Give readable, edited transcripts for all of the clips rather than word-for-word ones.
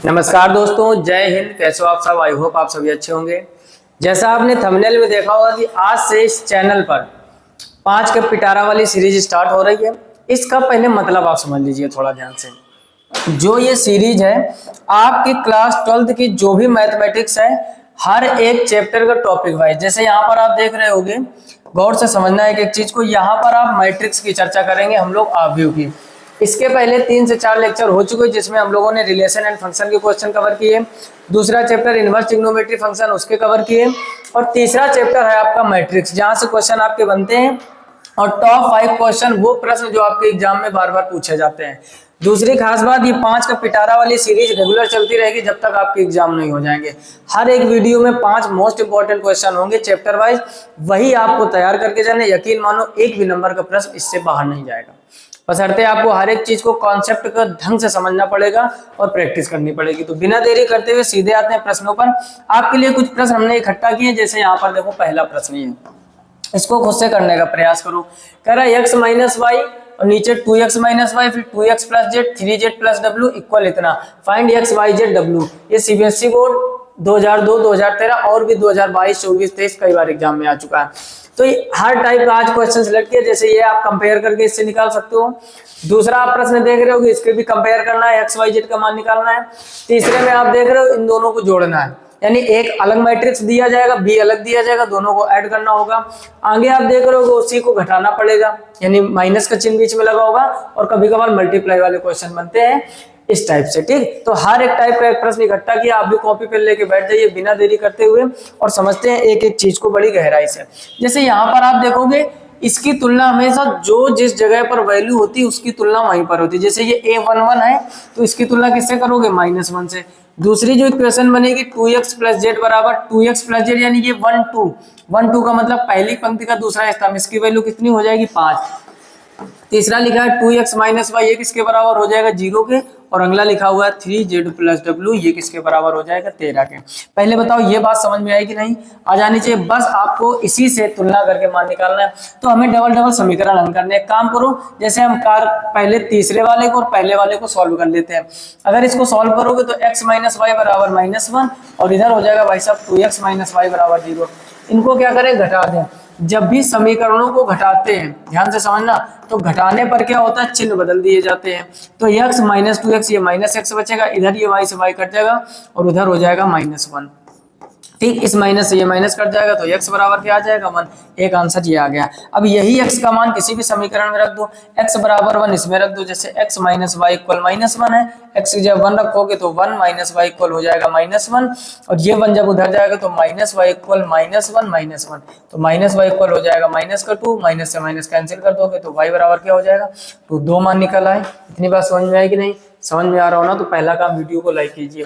नमस्कार दोस्तों, जय हिंद। कैसे हो आप सब? आई होप आप सभी अच्छे होंगे। जैसा आपने थंबनेल में देखा होगा कि आज से इस चैनल पर 5 के पिटारा वाली सीरीज स्टार्ट हो रही है। इसका पहले मतलब आप समझ लीजिए थोड़ा ध्यान से। जो ये सीरीज है आपकी क्लास 12th की जो भी मैथमेटिक्स है, हर एक चैप्टर का टॉपिक वाइज, जैसे यहाँ पर आप देख रहे होंगे, गौर से समझना है एक चीज को। यहाँ पर आप मैट्रिक्स की चर्चा करेंगे हम लोग, आव्यूह की। इसके पहले 3 से 4 लेक्चर हो चुके हैं जिसमें हम लोगों ने रिलेशन एंड फंक्शन के क्वेश्चन कवर किए। दूसरा चैप्टर इनवर्स ट्रिग्नोमेट्री फंक्शन, उसके कवर किए। और तीसरा चैप्टर है आपका मैट्रिक्स, जहां से क्वेश्चन आपके बनते हैं और टॉप 5 क्वेश्चन, वो प्रश्न जो आपके एग्जाम में बार बार पूछे जाते हैं। दूसरी खास बात, ये 5 का पिटारा वाली सीरीज रेगुलर चलती रहेगी जब तक आपके एग्जाम नहीं हो जाएंगे। हर एक वीडियो में 5 मोस्ट इंपॉर्टेंट क्वेश्चन होंगे चैप्टर वाइज, वही आपको तैयार करके जाने। यकीन मानो एक भी नंबर का प्रश्न इससे बाहर नहीं जाएगा। बशर्ते आपको हर एक चीज को कॉन्सेप्ट का ढंग से समझना पड़ेगा और प्रैक्टिस करनी पड़ेगी। तो बिना देरी करते हुए सीधे आते हैं प्रश्नों पर। आपके लिए कुछ प्रश्न हमने इकट्ठा किए। जैसे यहाँ पर देखो, पहला प्रश्न ये, इसको खुद से करने का प्रयास करो। कह रहा है x माइनस वाई और नीचे 2x माइनस वाई, फिर 2x plus Z, 3z plus W equal इतना। Find x y z w। ये सीबीएसई बोर्ड 2002, 2013 और भी 2022, 24, 23 कई बार एग्जाम में आ चुका है। तो हर टाइप का आज क्वेश्चन सिलेक्ट किया, जैसे ये आप कंपेयर करके इससे निकाल सकते हो। दूसरा आप प्रश्न देख रहे हो, इसके भी कंपेयर करना है, x y z का मान निकालना है। तीसरे में आप देख रहे हो, इन दोनों को जोड़ना है, यानी एक अलग मैट्रिक्स दिया जाएगा, बी अलग दिया जाएगा, दोनों को ऐड करना होगा। आगे आप देख रहे हो, उसी को घटाना पड़ेगा, यानी माइनस का चिन्ह बीच में लगा होगा। और कभी कभार मल्टीप्लाई वाले क्वेश्चन बनते हैं इस टाइप से, ठीक। तो हर एक टाइप का एक प्रश्न इकट्ठा किया, आप भी कॉपी पेन लेके बैठ जाइए बिना देरी करते हुए और समझते हैं एक एक चीज को बड़ी गहराई से। जैसे यहाँ पर आप देखोगे, इसकी तुलना हमेशा जो जिस जगह पर वैल्यू होती है उसकी तुलना वहीं पर होती है। जैसे ये a11 है तो इसकी तुलना किससे करोगे? -1 से। दूसरी जो इक्वेशन बनेगी 2x प्लस जेड बराबर 2x प्लस जेड, यानी ये 1 2 का मतलब पहली पंक्ति का दूसरा स्तंभ, इसकी वैल्यू कितनी हो जाएगी? 5। तीसरा लिखा है 2x माइनस वाई, ये किसके बराबर हो जाएगा? 0 के। और अगला लिखा हुआ है 3z प्लस डब्ल्यू, ये किसके बराबर हो जाएगा? 13 के। पहले बताओ ये बात समझ में आई कि नहीं? आ जानी चाहिए। बस आपको इसी से तुलना करके मान निकालना है। तो हमें डबल डबल समीकरण हल करने। एक काम करो, जैसे हम पहले तीसरे वाले को और पहले वाले को सॉल्व कर लेते हैं। अगर इसको सॉल्व करोगे तो x माइनस वाई बराबर -1 और इधर हो जाएगा भाई साहब 2x माइनस वाई बराबर 0। इनको क्या करें? घटा दें। जब भी समीकरणों को घटाते हैं, ध्यान से समझना, तो घटाने पर क्या होता है? चिन्ह बदल दिए जाते हैं। तो x माइनस 2x, ये माइनस x बचेगा, इधर ये y से y कट जाएगा और उधर हो जाएगा -1, ठीक। इस माइनस से ये माइनस कट जाएगा तो x बराबर क्या आ जाएगा? 1। एक आंसर ये आ गया। अब यही x का मान किसी भी समीकरण में रख दो, x बराबर 1 इसमें रख दो। जैसे x माइनस वाई इक्वल -1 है, x की जब 1 रखोगे तो 1 माइनस वाई इक्वल हो जाएगा -1, और ये 1 जब उधर जाएगा तो माइनस वाई इक्वल -1 तो माइनस वाई इक्वल हो जाएगा -2। माइनस से माइनस कैंसिल कर दोगे तो y बराबर क्या हो जाएगा? 2। 2 मान निकल आए। इतनी बात समझ में आएगी नहीं? समझ में आ रहा हो ना? तो पहला काम वीडियो को लाइक कीजिए।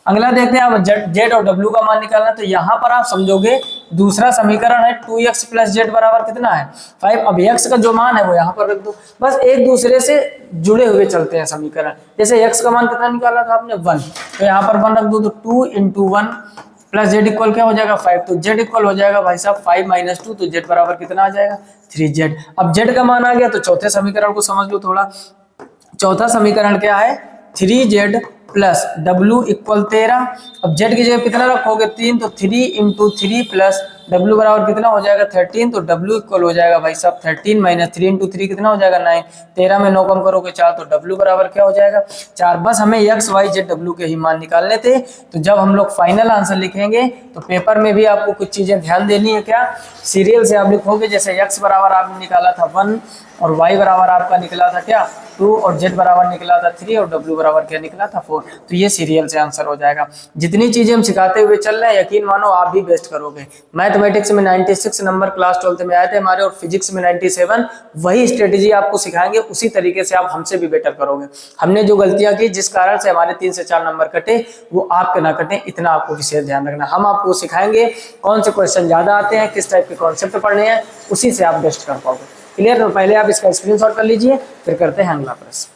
अगला देखते हैं, अब जेड और डब्ल्यू का मान निकालना। तो यहाँ पर आप समझोगे, दूसरा समीकरण है 2x प्लस जेड बराबर कितना है? 5। अब x का जो मान है वो यहाँ पर रख दो। बस एक दूसरे से जुड़े हुए चलते हैं समीकरण। जैसे x का मान कितना निकाला था आपने? 1, तो यहाँ पर 1 रख दो। तो 2 × 1 प्लस जेड इक्वल क्या हो जाएगा? 5। तो जेड इक्वल हो जाएगा भाई साहब 5 - 2, तो जेड बराबर कितना आ जाएगा? 3z। अब जेड का मान आ गया तो चौथे समीकरण को समझ लो थोड़ा। चौथा समीकरण क्या है? 3z plus W equal 13। अब जेड की जगह कितना रखोगे? 3, तो 3 × 3 प्लस डब्ल्यू बराबर कितना हो जाएगा? 13। तो डब्ल्यू इक्वल हो जाएगा भाई साहब 13 - 3 × 3 कितना हो जाएगा? 9। 13 में 9 कम करोगे 4, तो डब्ल्यू बराबर क्या हो जाएगा? 4। बस हमें x y z w के ही मान निकालने थे। तो जब हम लोग फाइनल आंसर लिखेंगे तो पेपर में भी आपको कुछ चीजें ध्यान देनी है। क्या? सीरियल से आप लिखोगे। जैसे x बराबर आपने निकाला था 1 और y बराबर आपका निकला था क्या? 2 और z बराबर निकला था 3 और w बराबर क्या निकला था? 4। तो ये सीरियल से आंसर हो जाएगा। जितनी चीजें हम सिखाते हुए चल रहे हैं, यकीन मानो आप भी बेस्ट करोगे। मैथमेटिक्स में 96 नंबर क्लास 12th में आए थे हमारे, और फिजिक्स में 97। वही स्ट्रेटेजी आपको सिखाएंगे, उसी तरीके से आप हमसे भी बेटर करोगे। हमने जो गलतियां की, जिस कारण से हमारे 3 से 4 नंबर कटे, वो आपके ना कटे, इतना आपको विशेष ध्यान रखना। हम आपको सिखाएंगे कौन से क्वेश्चन ज्यादा आते हैं, किस टाइप के कॉन्सेप्ट पढ़ने हैं, उसी से आप बेस्ट कर पाओगे। क्लियर? तो पहले आप इसका स्क्रीनशॉट कर लीजिए, फिर करते हैं अगला प्रश्न।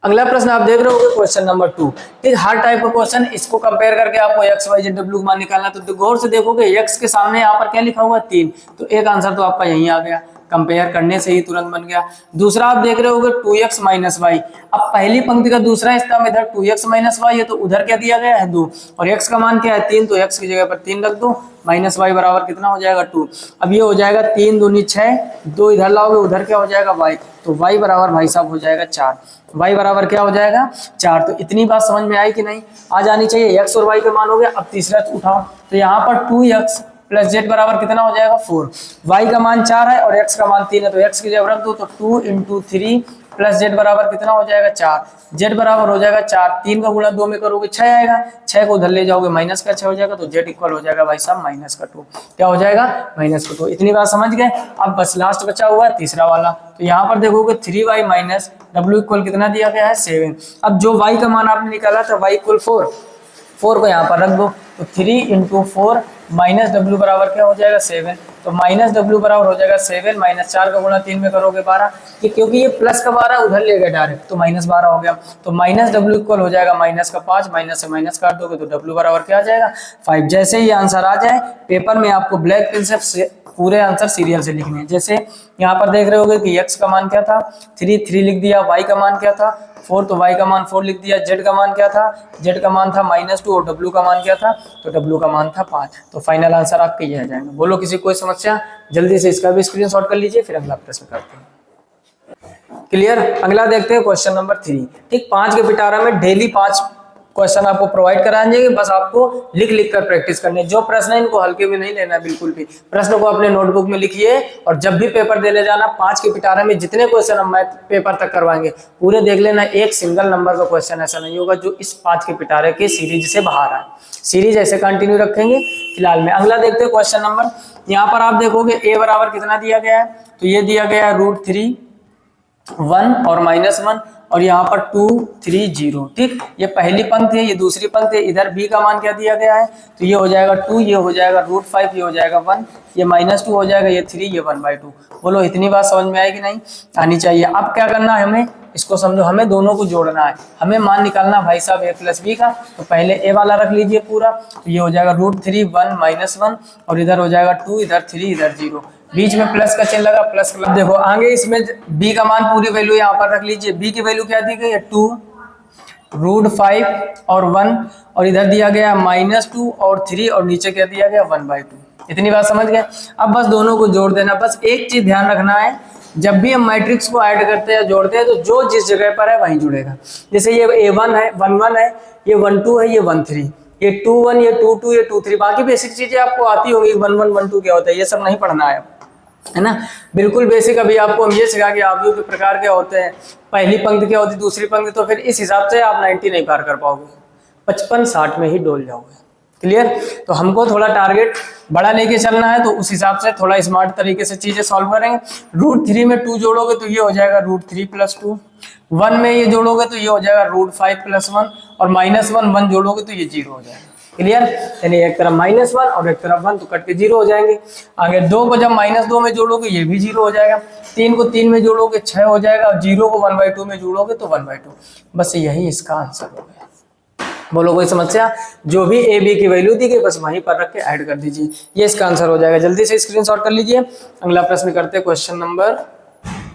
अगला प्रश्न आप देख रहे होगे क्वेश्चन नंबर 2। ठीक, हर टाइप का क्वेश्चन, इसको कंपेयर करके आपको x y z w का मान निकालना। तो गौर से देखोगे, x के सामने यहाँ पर क्या लिखा हुआ है? 3, तो एक आंसर तो आपका यहीं आ गया। कंपेयर करने से ही तुरंत बन गया। दूसरा आप देख रहे होगे 2x माइनस वाई। अब पहली पंक्ति का दूसरा स्तंभ इधर 2x माइनस वाई है तो उधर क्या दिया गया है 2 और x का मान क्या है 3 तो x की जगह पर 3 रख दो माइनस वाई बराबर कितना हो जाएगा 2। अब ये हो जाएगा 3 दूनी 6, 2 इधर लाओगे उधर क्या हो जाएगा y, तो y बराबर भाई साहब हो जाएगा 4। y बराबर क्या हो जाएगा 4। तो इतनी बात समझ में आई कि नहीं? आ जानी चाहिए। x और y के मान हो गया। अब तीसरा उठाओ तो यहाँ पर 2x प्लस जेड बराबर कितना हो जाएगा 4। y का मान 4 है और x का मान 3 है तो x की जगह रख दो तो 2 इंटू 3 प्लस जेड बराबर कितना हो जाएगा 4। जेड बराबर हो जाएगा 4, 3 का गुणा 2 में करोगे 6 आएगा, 6 को उधर ले जाओगे माइनस का 6 हो जाएगा तो जेड इक्वल हो जाएगा भाई साहब माइनस का 2। क्या हो जाएगा माइनस का 2। इतनी बात समझ गए। अब बस लास्ट बचा हुआ है तीसरा वाला। तो यहाँ पर देखोगे 3y माइनस w इक्वल कितना दिया गया है 7। अब जो y का मान आपने निकाला था y इक्वल 4 को यहाँ पर रख दो तो 3 इंटू 4 माइनस डब्ल्यू बराबर क्या हो जाएगा 7। तो माइनस डब्ल्यू बराबर हो जाएगा 7 माइनस 4 का गुणा 3 में करोगे 12। ये क्योंकि ये प्लस का 12 उधर ले गए डायरेक्ट तो माइनस 12 हो गया। तो माइनस डब्ल्यू इक्वल हो जाएगा माइनस का 5, माइनस से माइनस काट दोगे तो डब्ल्यू बराबर क्या आ जाएगा 5। जैसे ही आंसर आ जाए पेपर में आपको ब्लैक पेन से पूरे आंसर सीरियल से लिखने हैं। जैसे यहाँ पर देख रहे होगे कि x का मान क्या था 3 लिख दिया, y का मान क्या था 4 तो y का मान 4 लिख दिया, z का मान क्या था z का मान था -2 और w का मान क्या था तो w का मान था 5। तो फाइनल आंसर आपके ये आ जाएगा। बोलो किसी कोई समस्या? जल्दी से इसका भी स्क्रीनशॉट कर लीजिए फिर अगला प्रश्न करते हैं। क्लियर? अगला देखते हैं क्वेश्चन नंबर 3। ठीक, 5 के पिटारा में डेली 5 क्वेश्चन आपको प्रोवाइड कराएंगे, बस आपको लिख लिख कर प्रैक्टिस करनी है। जो प्रश्न है इनको हल्के में नहीं लेना बिल्कुल भी। प्रश्न को अपने नोटबुक में लिखिए और जब भी पेपर देने जाना 5 के पिटारे में जितने क्वेश्चन हम मैथ पेपर तक करवाएंगे पूरे देख लेना। एक सिंगल नंबर का क्वेश्चन ऐसा नहीं होगा जो इस 5 के पिटारे के सीरीज से बाहर आए। सीरीज ऐसे कंटिन्यू रखेंगे फिलहाल में। अगला देखते हैं क्वेश्चन नंबर। यहाँ पर आप देखोगे a बराबर कितना दिया गया है तो ये दिया गया है √3 1 और -1 और यहाँ पर 2 3 0। ठीक, ये पहली पंक्ति है, ये दूसरी पंक्ति है। इधर b का मान क्या दिया गया है तो ये हो जाएगा 2, ये हो जाएगा √5, ये हो जाएगा 1, ये -2 हो जाएगा, ये 3, ये 1/2। बोलो इतनी बात समझ में आएगी नहीं? आनी चाहिए। अब क्या करना है हमें, इसको समझो, हमें दोनों को जोड़ना है। हमें मान निकालना भाई साहब a प्लस b का। तो पहले a वाला रख लीजिए पूरा, तो ये हो जाएगा √3 1 -1 और इधर हो जाएगा 2, इधर 3, इधर 0, बीच में प्लस का चिन्ह लगा प्लस। देखो आगे इसमें b का मान पूरी वैल्यू यहाँ पर रख लीजिए। b की वैल्यू क्या दी गई है 2 √5 और 1 और इधर दिया गया -2 और 3 और नीचे क्या दिया गया 1/2। इतनी बात समझ गए। अब बस दोनों को जोड़ देना। बस एक चीज ध्यान रखना है, जब भी हम मैट्रिक्स को ऐड करते हैं जोड़ते हैं तो जो जिस जगह पर है वहीं जुड़ेगा। जैसे ये a1 है 1 है, ये 1 2 है, ये 1 3, ये 2 1, ये 2 2, ये 2 3। बाकी बेसिक चीजें आपको आती होंगी 1 1 1 2 क्या होता है ये सब नहीं पढ़ना है ना। बिल्कुल बेसिक अभी आपको हम ये सिखा कि आव्यूह के प्रकार क्या होते हैं, पहली पंक्ति क्या होती है, दूसरी पंक्ति। तो फिर इस हिसाब से आप 90 नहीं पार कर पाओगे, 55-60 में ही डोल जाओगे। क्लियर? तो हमको थोड़ा टारगेट बड़ा लेके चलना है तो उस हिसाब से थोड़ा स्मार्ट तरीके से चीजें सॉल्व करेंगे। √3 में 2 जोड़ोगे तो ये हो जाएगा √3 + 2, 1 में ये जोड़ोगे तो ये हो जाएगा √5 + 1 और -1 जोड़ोगे तो ये 0 हो जाएगा। क्लियर? यानी एक तरफ -1 और एक तरफ 1 तो कट के 0 हो जाएंगे। आगे 2 को जब -2 में जोड़ोगे ये भी 0 हो जाएगा, 3 को 3 में जोड़ोगे 6 हो जाएगा और 0 को 1/2 में जोड़ोगे तो 1/2। बस यही इसका आंसर हो गया। बोलो कोई समस्या? जो भी a b की वैल्यू दी गई बस वहीं पर रख के ऐड कर दीजिए, ये इसका आंसर हो जाएगा। जल्दी से स्क्रीनशॉट कर लीजिए। अगला प्रश्न करते हैं क्वेश्चन नंबर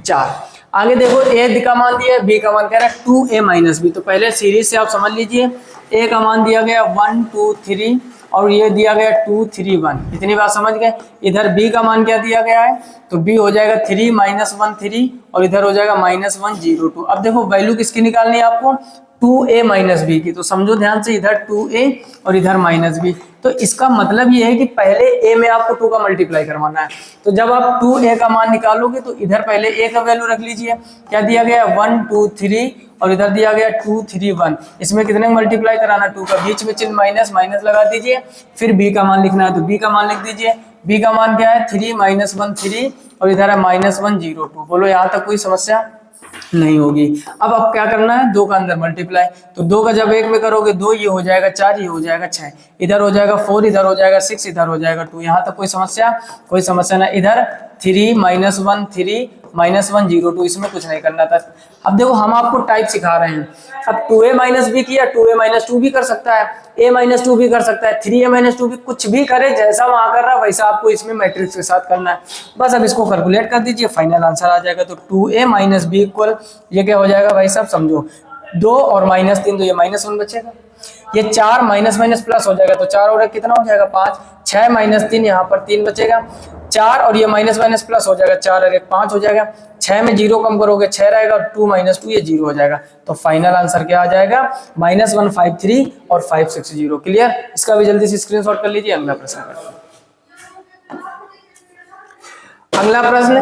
4। आगे देखो a का मान दिया है, b का मान कह रहा है 2a - b। तो पहले सीरीज से आप समझ लीजिए। a का मान दिया गया 1 2 3 और ये दिया गया 2 3 1। इतनी बात समझ गए। इधर b का मान क्या दिया गया है तो b हो जाएगा 3 -1 3 और इधर हो जाएगा -1 0 2। अब देखो वैल्यू किसकी निकालनी है आपको 2a - b की। तो समझो ध्यान से, इधर 2a और इधर -b। तो इसका मतलब ये है कि पहले a में आपको 2 का मल्टीप्लाई करवाना है। तो जब आप 2a का मान निकालोगे तो इधर पहले a का वैल्यू रख लीजिए। क्या दिया गया 1 2 3 और इधर दिया गया 2 3 1। इसमें कितने मल्टीप्लाई कराना 2 का, बीच में चिन्ह माइनस लगा दीजिए। फिर b का मान लिखना है तो b का मान लिख दीजिए। b का मान क्या है 3 -1 3 और इधर है -1 0 2। बोलो यहाँ तक कोई समस्या नहीं होगी। अब क्या करना है 2 का अंदर मल्टीप्लाई। तो 2 का जब 1 में करोगे 2, ये हो जाएगा 4, ये हो जाएगा 6, इधर हो जाएगा 4, इधर हो जाएगा 6, इधर हो जाएगा 2। यहाँ तक कोई समस्या? कोई समस्या ना। इधर 3 -1 3 -1 0 2, इसमें कुछ नहीं करना था। अब देखो हम आपको टाइप सिखा रहे हैं, अब 2a - b किया, 2a - 2 भी कर सकता है, a - 2 भी कर सकता है, 3a - 2 भी, कुछ भी करे, जैसा वहां कर रहा है वैसा आपको इसमें मैट्रिक्स के साथ करना है। बस अब इसको कैलकुलेट कर दीजिए, फाइनल आंसर आ जाएगा। तो 2a - b इक्वल, ये क्या हो जाएगा भाई साहब, समझो 2 और -3, तो ये -1 बचेगा, ये 4 माइनस माइनस प्लस हो जाएगा, तो 4 और 1 कितना हो जाएगा 5, 6 - 3, यहाँ पर 3 बचेगा, 4 और ये माइनस माइनस प्लस हो जाएगा, 4 और 1 5 हो जाएगा, 6 में 0 कम करोगे 6 रहेगा, और 2 - 2 ये 0 हो जाएगा। तो फाइनल आंसर क्या आ जाएगा, -153 और 560। क्लियर, इसका भी जल्दी से स्क्रीनशॉट कर लीजिए। अगला प्रश्न करते हैं। अगला प्रश्न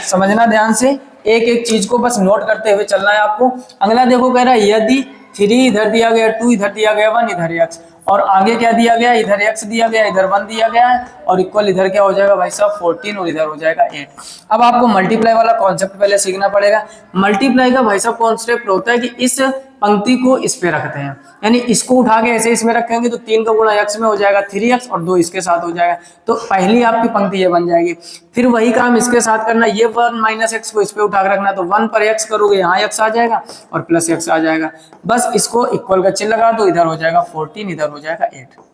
समझना ध्यान से, एक एक चीज को बस नोट करते हुए चलना है आपको। अगला देखो कह रहा है यदि 3 इधर दिया गया, 2 इधर दिया गया, 1 इधर x, और आगे क्या दिया गया, इधर x दिया गया, इधर 1 दिया गया है, और इक्वल इधर क्या हो जाएगा भाई साहब 14 और इधर हो जाएगा 8। अब आपको मल्टीप्लाई वाला कॉन्सेप्ट पहले सीखना पड़ेगा। मल्टीप्लाई का भाई साहब कॉन्सेप्ट होता है कि इस पंक्ति को इस पे रखते हैं, यानी इसको उठा के ऐसे इसमें रखेंगे तो 3 का गुणा x में हो जाएगा 3x, और 2 इसके साथ हो जाएगा, तो पहली आपकी पंक्ति ये बन जाएगी। फिर वही काम इसके साथ करना, ये 1 - x को इस पे उठा के रखना, तो 1 पर x करोगे यहाँ x आ जाएगा और प्लस x आ जाएगा, बस इसको इक्वल का चिन्ह लगा दो, इधर हो जाएगा 14, इधर हो जाएगा 8।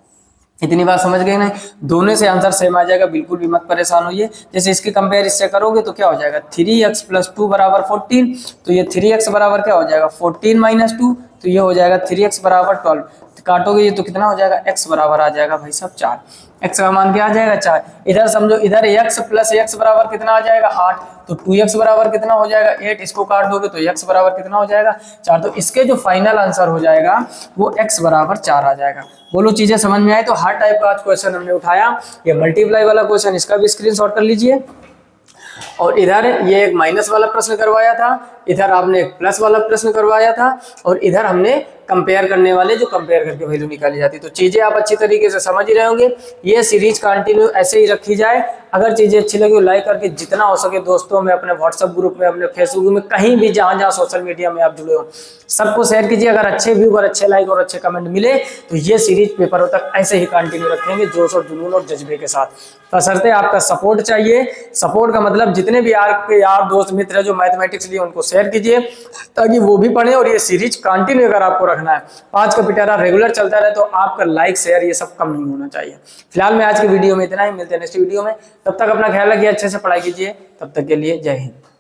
इतनी बात समझ गए ना, दोनों से आंसर सेम आ जाएगा, बिल्कुल भी मत परेशान होइए। जैसे इसकी कंपेयर इससे करोगे तो क्या हो जाएगा 3x + 2 = 14, तो ये 3x बराबर क्या हो जाएगा 14 - 2, तो ये हो जाएगा 3x = 12, काटोगे ये तो कितना हो जाएगा x बराबर आ जाएगा भाई साहब 4, x का मान क्या आ जाएगा 4। इधर समझो, इधर x + x बराबर कितना आ जाएगा 8, तो 2x बराबर कितना हो जाएगा 8, इसको काट दोगे तो x बराबर कितना हो जाएगा 4, तो इसके जो फाइनल आंसर हो जाएगा वो x बराबर 4 आ जाएगा। बोलो चीजें समझ में आए, तो हर टाइप का आज क्वेश्चन हमने उठाया, ये मल्टीप्लाई वाला क्वेश्चन, इसका भी स्क्रीनशॉट कर लीजिए, और इधर ये एक माइनस वाला प्रश्न करवाया था, इधर आपने एक प्लस वाला प्रश्न करवाया था, और इधर हमने कंपेयर करने वाले जो कंपेयर करके वैल्यू निकाली जाती, तो चीजें आप अच्छी तरीके से समझ ही रहे होंगे। ये सीरीज कंटिन्यू ऐसे ही रखी जाए। अगर चीजें अच्छी लगी लाइक करके जितना हो सके दोस्तों में, अपने व्हाट्सएप ग्रुप में, अपने फेसबुक में, कहीं भी जहां जहां सोशल मीडिया में आप जुड़े हो सबको शेयर कीजिए। अगर अच्छे व्यू और अच्छे लाइक और अच्छे कमेंट मिले तो ये सीरीज पेपरों तक ऐसे ही कंटिन्यू रखेंगे, जोश और जुनून और जज्बे के साथ। बशर्ते आपका सपोर्ट चाहिए। सपोर्ट का मतलब जितने भी आपके यार दोस्त मित्र जो मैथमेटिक्स लिए उनको शेयर कीजिए ताकि वो भी पढ़े, और ये सीरीज कंटिन्यू अगर आपको रखना है 5 का पिटारा रेगुलर चलता रहे, तो आपका लाइक शेयर ये सब कम नहीं होना चाहिए। फिलहाल मैं आज की वीडियो में इतना ही, मिलते हैं नेक्स्ट वीडियो में, तब तक अपना ख्याल रखिए, अच्छे से पढ़ाई कीजिए, तब तक के लिए जय हिंद।